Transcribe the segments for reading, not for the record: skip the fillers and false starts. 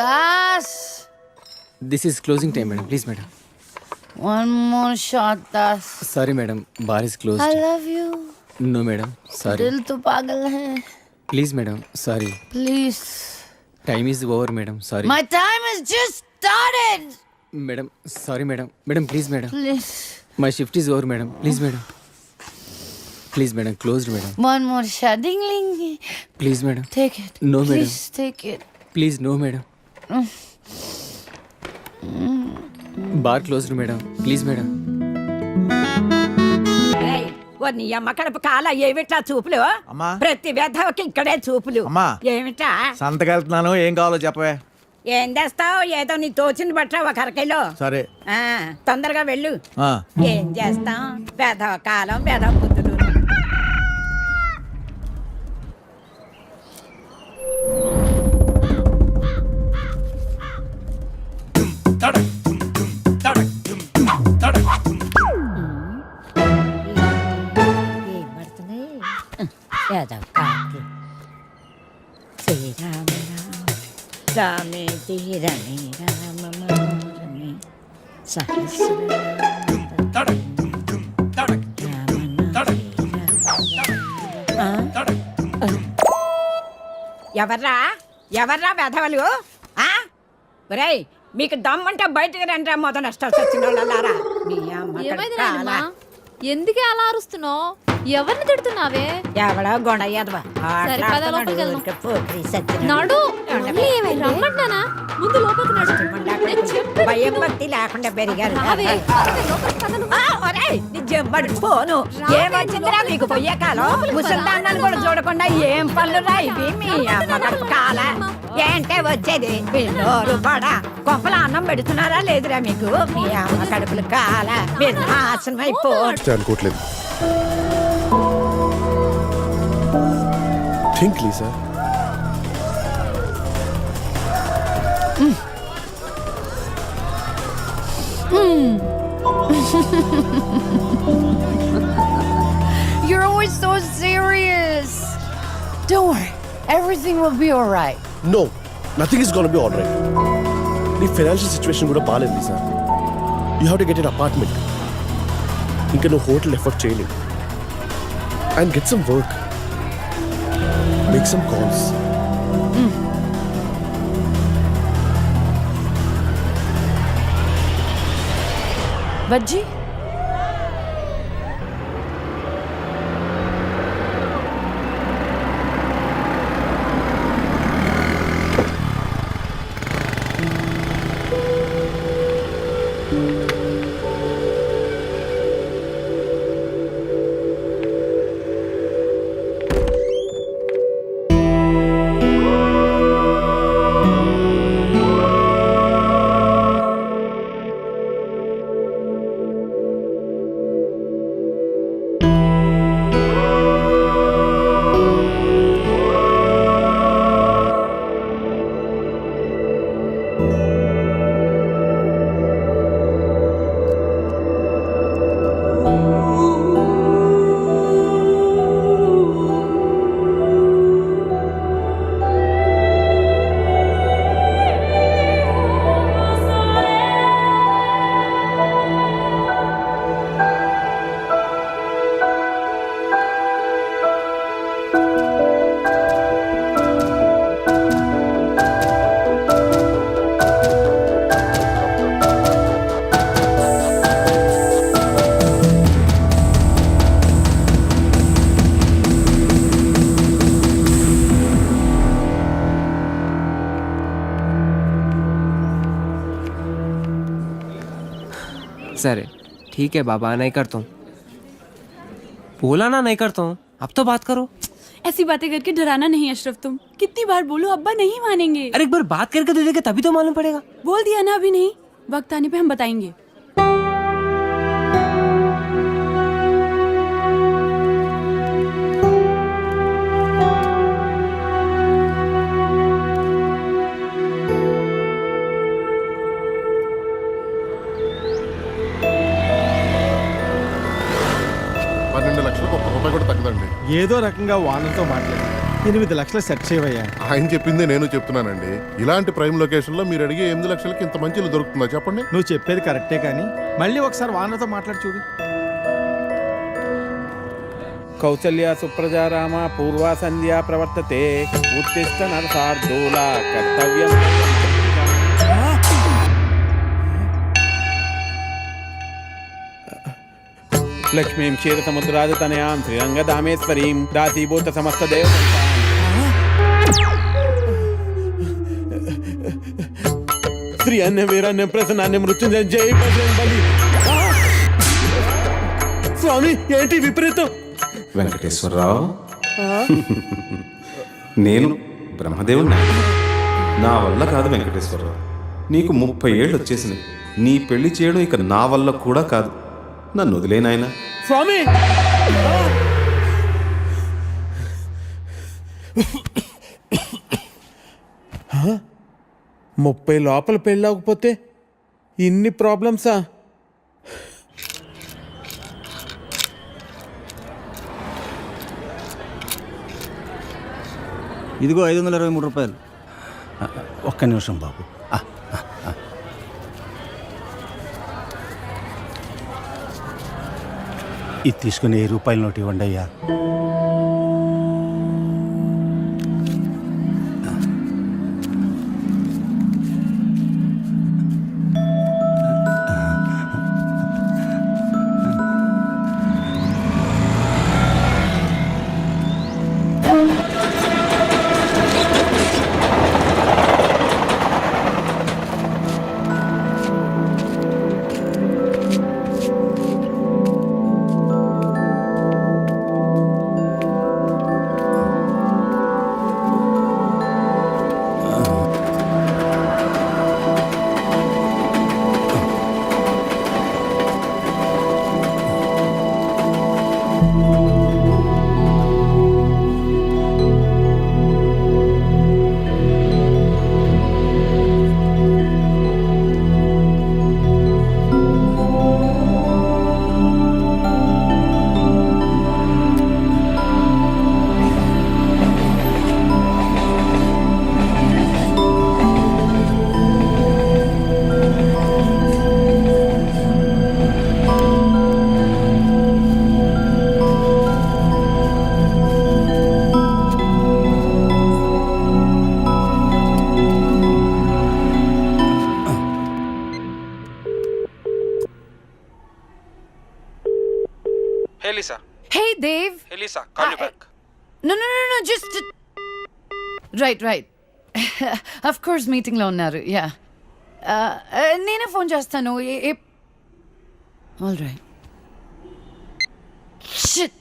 Das. This is closing time madam please madam. One more shot, Das. Sorry madam bar is close. I love you. No madam sorry. दिल तो पागल है. Please madam sorry. Please. Time is over madam sorry. My time has just started. Madam sorry madam. Madam please madam. Please. My shift is over madam please madam. Please madam closed madam. One more shot. Ding ling. Please madam. Take it. No, madam. Please take it. Please no madam. Bar closed madam please madam. నీ అమ్మ కడుపు కాల ఏమిట్లా చూపులు? అమ్మా. ప్రతి వ్యధవకి ఇక్కడే చూపులు. అమ్మా. ఏమిటా? సంతకెళ్తున్నాను, ఏం కావాలో చెప్పవే. ఏం చేస్తావు? ఏదో నీ తోచిన బట్ట ఒక అరకిలో. సరే. తొందరగా వెళ్ళు. ఆ. ఏం చేస్తాం? వ్యధవ కాలం వ్యధవ బుద్ధులు. ఏం పడుతుంది? వ్యధవ కాకి. శ్రీరామ రామ రామేతి రమే రామ మనోరమే ఎవర్రా ఎవర్రా వెధవలు? ఒరేయ్ మీకు దమ్మంటే బయటకు రండి. మొదలు నష్టాలు వచ్చిన వాళ్ళారా? నీ అమ్మ ఎందుకే అలా అరుస్తున్నావు? ఎవరిని తిడుతున్నావే? ఎవడో గొడయ్యదవా నాడు రమ్మంటానా? ముందు లోపలికి నడు. భయం భక్తి లేకుండా పెరిగారు. పోను ఏమొచ్చిందిరా మీకు పొయ్యే కాలం? ముసల్దాన్ని కూడా చూడకుండా ఏం పనులు రా ఇవి? మీ అమ్మ కడుపు కాల ఏంటే వచ్చేది? పిల్లోరు కూడా కొంపల అన్నం పెడుతున్నారా లేదురా మీకు? మీ అమ్మ కడుపులు కాల నాశనం అయిపో. అనుకోవట్లేదు. Think, Lisa. You're always so serious. Don't worry. Everything will be all right. No, nothing is gonna be all right. The financial situation కూడా బాలేదు, Lisa. You have to get an apartment. ఇంకా నువ్వు హోటల్ ఎఫర్ట్ చేయలేదు. And get some work. Make some calls. Bajji? Sir ठीक है बाबा, नहीं करता हूँ. बोला ना नहीं करता हूँ, अब तो बात करो. ऐसी बातें करके डराना नहीं अशरफ. तुम कितनी बार बोलो, अब्बा नहीं मानेंगे. अरे एक बार बात करके दे देंगे तभी तो मालूम पड़ेगा. बोल दिया ना, अभी नहीं, वक्त आने पे हम बताएंगे. $12 లక్షలకు ₹1 కూడా తగ్గదండి. ఏదో రకంగా వానతో మాట్లాడు. 8 లక్షలు సెట్ చేయవయ్యా. ఆయన చెప్పిందే నేను చెప్తున్నానండి. ఇలాంటి ప్రైమ్ లొకేషన్ లో మీరు అడిగే 8 లక్షలకి ఇంత మంచి ఇల్లు దొరుకుతుందా చెప్పండి? నువ్వు చెప్పేది కరెక్టే కానీ మళ్ళీ ఒకసారి వానతో మాట్లాడి చూడు. కౌసల్య సుప్రజా రామ పూర్వ సంధ్యా ప్రవర్తతే ఉత్తిష్ట నరసార్దూల కర్తవ్యం. లక్ష్మీం క్షీర సముద్రాది తనయాం శ్రీరంగదామేశ్వరీం దాసీభూత సమస్త దేవ శ్రీ అన్య వీరాన్య ప్రసన్నాన్య మృత్యుంజయ జై బజరంగ బలి. స్వామి ఏంటి విపరీతం? వెంకటేశ్వరరావు, నేను బ్రహ్మదేవుని. నా వల్ల కాదు వెంకటేశ్వరరావు. నీకు 30 ఏళ్ళు వచ్చేసినాయి. నీ పెళ్లి చేయడం ఇక నా వల్ల కూడా కాదు. నన్ను వదిలేనాయన. స్వామి 30 లోపల పెళ్ళవకపోతే ఇన్ని ప్రాబ్లమ్సా? ఇదిగో 523 రూపాయలు. ఒక్క నిమిషం బాబు. ఇది తీసుకుని 1000 రూపాయల నోటు ఇవ్వండి అయ్యా. Hey Lisa. Hey, Dave. Hey Lisa, call you back. No, just... Right. Of course, meeting lo unnaru. Yeah. Nene phone chestanu. All right. Shit.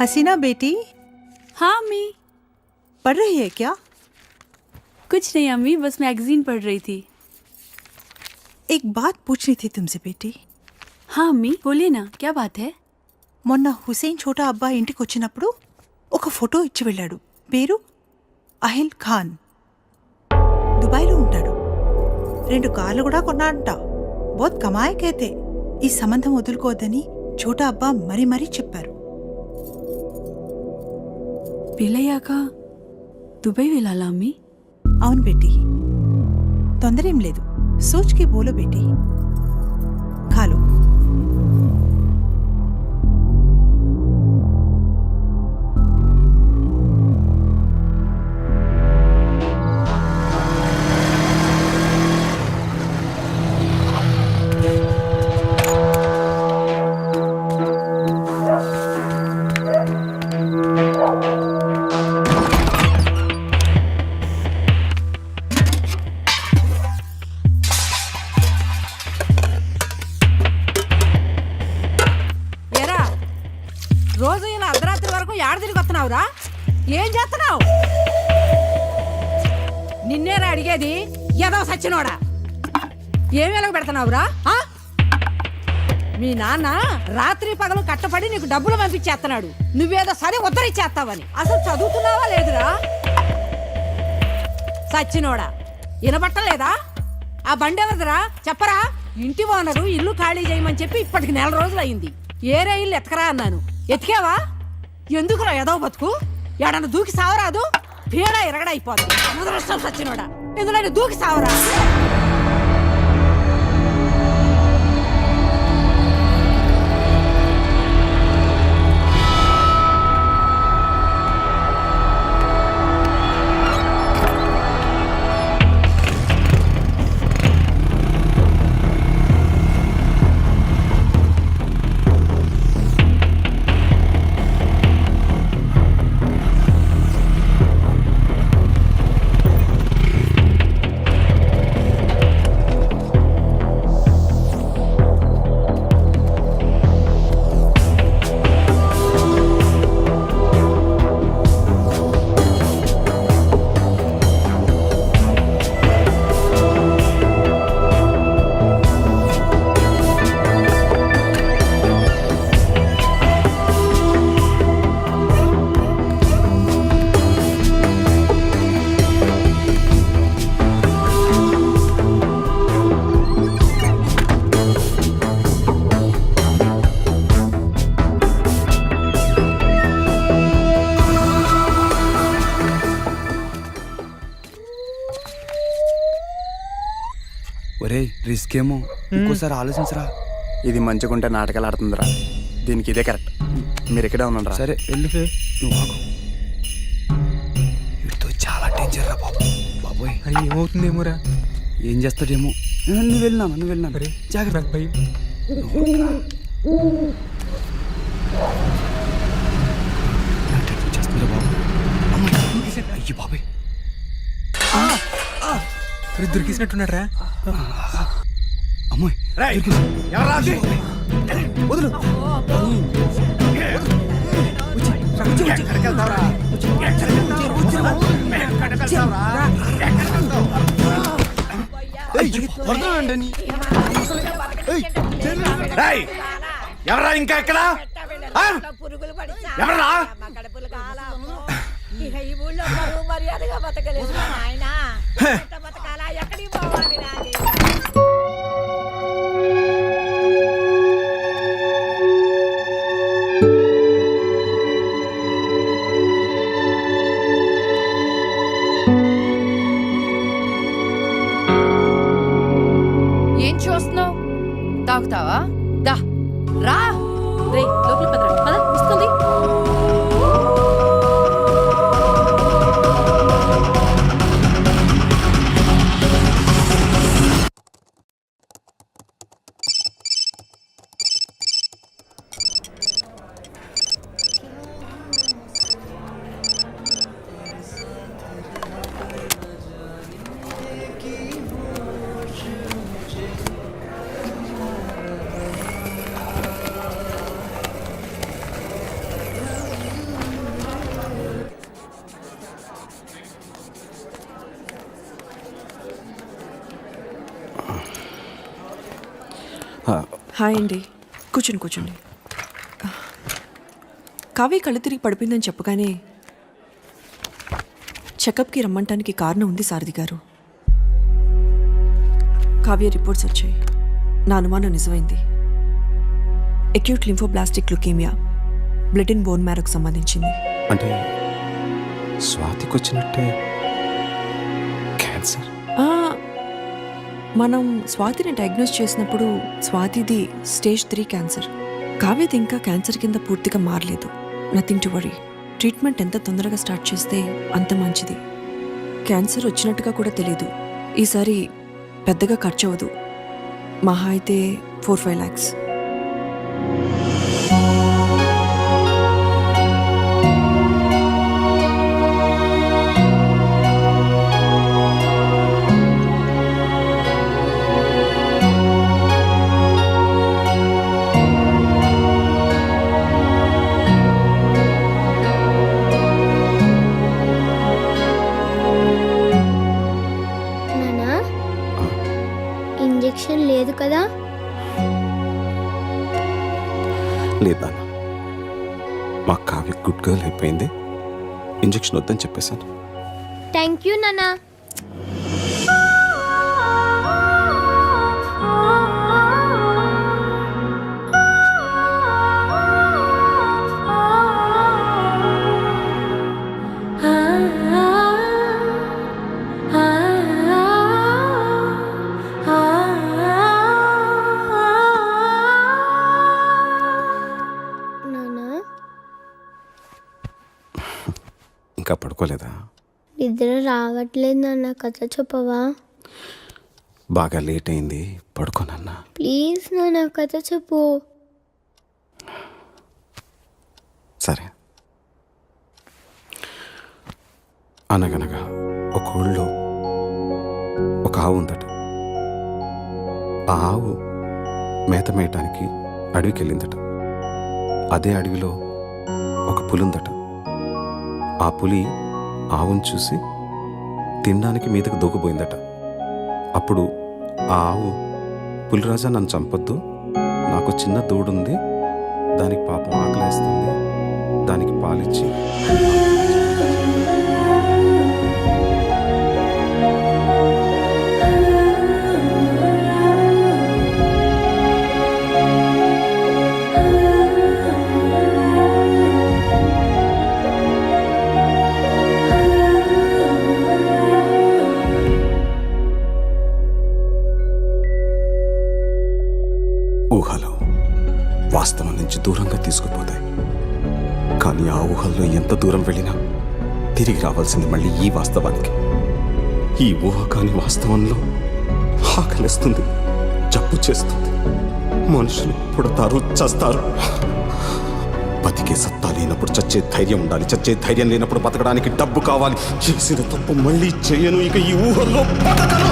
हसीना बेटी, हाँ अम्मी। पढ़ रही है क्या? कुछ नहीं अम्मी, बस मैगजीन पढ़ रही थी। एक बात पूछनी थी तुमसे बेटी. हाँ अम्मी बोलिए ना, क्या बात है? మొన్న హుసేన్ ఛోటా అబ్బా ఇంటికి వచ్చినప్పుడు ఒక ఫోటో ఇచ్చి వెళ్ళాడు. పేరు అహిల్ ఖాన్. దుబాయ్లో ఉంటాడు. 2 కార్లు కూడా కొన్నాడంట. బోత్ కమాయకైతే ఈ సంబంధం వదులుకోవద్దని ఛోటా అబ్బా మరీ చెప్పారు. పెళ్ళయ్యాక దుబాయ్ వెళ్ళాలా అమ్మి? అవును బేటీ, తొందరేం లేదు. సోచ్కి బోలో బేటీ. ఖాలో. రోజు ఇలా అర్ధరాత్రి వరకు ఏడ తిరిగి వస్తున్నావురా? ఏం చేస్తున్నావు? నిన్నేరా అడిగేది, ఏదో సచ్చినోడా. ఏం వెలగ పెడుతున్నావురా? మీ నాన్న రాత్రి పగలు కట్టపడి నీకు డబ్బులు పంపించేస్తున్నాడు, నువ్వేదో సరే ఉద్ధరిచ్చేస్తావని. అసలు చదువుతున్నావా లేదురా? సచ్చినోడా, వినబట్టలేదా? ఆ బండి ఎవరిదిరా చెప్పరా? ఇంటి ఓనరు ఇల్లు ఖాళీ చేయమని చెప్పి ఇప్పటికి 4 రోజులు అయింది. ఏరే ఇల్లు ఎతకరా అన్నాను, ఎతికావా? ఎందుకురా ఎదవ బతుకు? ఎడన దూకి సావరాదు, పీడ ఎరగడైపోద్ది. ముదరష్టం సచ్చినోడా, ఎందులో దూకి సావరా? ఒరే రిస్క్ ఏమో, ఇంకోసారి ఆలోచించరా. ఇది మంచిగుంటే నాటకాలు ఆడుతుందిరా, దీనికి ఇదే కరెక్ట్. మీరు ఇక్కడే ఉన్నారా? సరే వెళ్ళు, నువ్వు ఆగు. వీటితో చాలా డేంజర్ రా బాబు. బాబోయ్ అరే ఏమవుతుందేమోరా. ఏం చేస్తాడేమో. నువ్వు వెళ్ళినా జాగ్రత్త. భయం. చేస్తుందిరా బాబు. అయ్యి బాబాయ్, దొరికిసినట్టున్నారా? అమ్మాయి వదులు. ఎవరా ఇంకా ఎక్కడ? పురుగులు పడి ఎవరా? కడుపులు కాలా. ఇక ఈ ఊళ్ళో పరువు మర్యాదగా బతకలేదు ఆయన. బతకాలా, ఎక్కడికి పోవాలి రాని? ఏం చూస్తున్నావు? తాగుతావా? దా రా. రే లోపల పదరా, పద వస్తుంది. హాయ్ అండి, కూర్చోండి. కావ్య కళ్ళు తిరిగి పడిపోయిందని చెప్పగానే చెకప్కి రమ్మంటానికి కారణం ఉంది సారథి గారు. కావ్య రిపోర్ట్స్ వచ్చాయి. నా అనుమానం నిజమైంది. Acute lymphoblastic leukaemia, blood in bone మ్యారోకు సంబంధించింది. అంటే స్వాతికి వచ్చినట్టే క్యాన్సర్. మనం స్వాతిని డయాగ్నోస్ చేసినప్పుడు స్వాతిది స్టేజ్ 3 క్యాన్సర్. కావ్యది ఇంకా క్యాన్సర్ కింద పూర్తిగా మారలేదు. Nothing to worry. ట్రీట్మెంట్ ఎంత తొందరగా స్టార్ట్ చేస్తే అంత మంచిది. క్యాన్సర్ వచ్చినట్టుగా కూడా తెలీదు. ఈసారి పెద్దగా ఖర్చు అవ్వదు, మహా అయితే 4-5 lakhs. ఇంజెక్షన్ లేదు కదా? మా కావ్య గుడ్ గర్ల్ అయిపోయింది. ఇంజెక్షన్ వద్దని చెప్పేశాను. థ్యాంక్ యూ నాన్న. ఇంకా పడుకోలేదా? నిద్ర రావట్లేదు నాన్న, కథ చెప్పవా? బాగా లేట్ అయింది, పడుకోనన్నా. ప్లీజ్ నాన్న, కథ చెప్పు. సరే. అనగనగా ఒక ఊళ్ళో ఒక ఆవు ఉందట. ఆ ఆవు మేత మేయటానికి అడవికి వెళ్ళిందట. అదే అడవిలో ఒక పులి ఉందట. ఆ పులి ఆవును చూసి తినడానికి మీదకి దూకపోయిందట. అప్పుడు ఆ ఆవు, పులిరాజా నన్ను చంపొద్దు, నాకు చిన్న దూడుంది, దానికి పాపం ఆకలేస్తుంది, దానికి పాలిచ్చి ఊహలు వాస్తవం నుంచి దూరంగా తీసుకుపోతాయి. కానీ ఆ ఊహల్లో ఎంత దూరం వెళ్ళినా తిరిగి రావాల్సింది మళ్ళీ ఈ వాస్తవానికి. ఈ ఊహ కాని వాస్తవంలో ఆకలిస్తుంది, జబ్బు చేస్తుంది, మనుషులు పుడతారు, చస్తారు. బతికే సత్తా లేనప్పుడు చచ్చే ధైర్యం ఉండాలి, చచ్చే ధైర్యం లేనప్పుడు బతకడానికి డబ్బు కావాలి. చేసిన తప్పు మళ్ళీ చేయను, ఇక ఈ ఊహల్లో బతకను.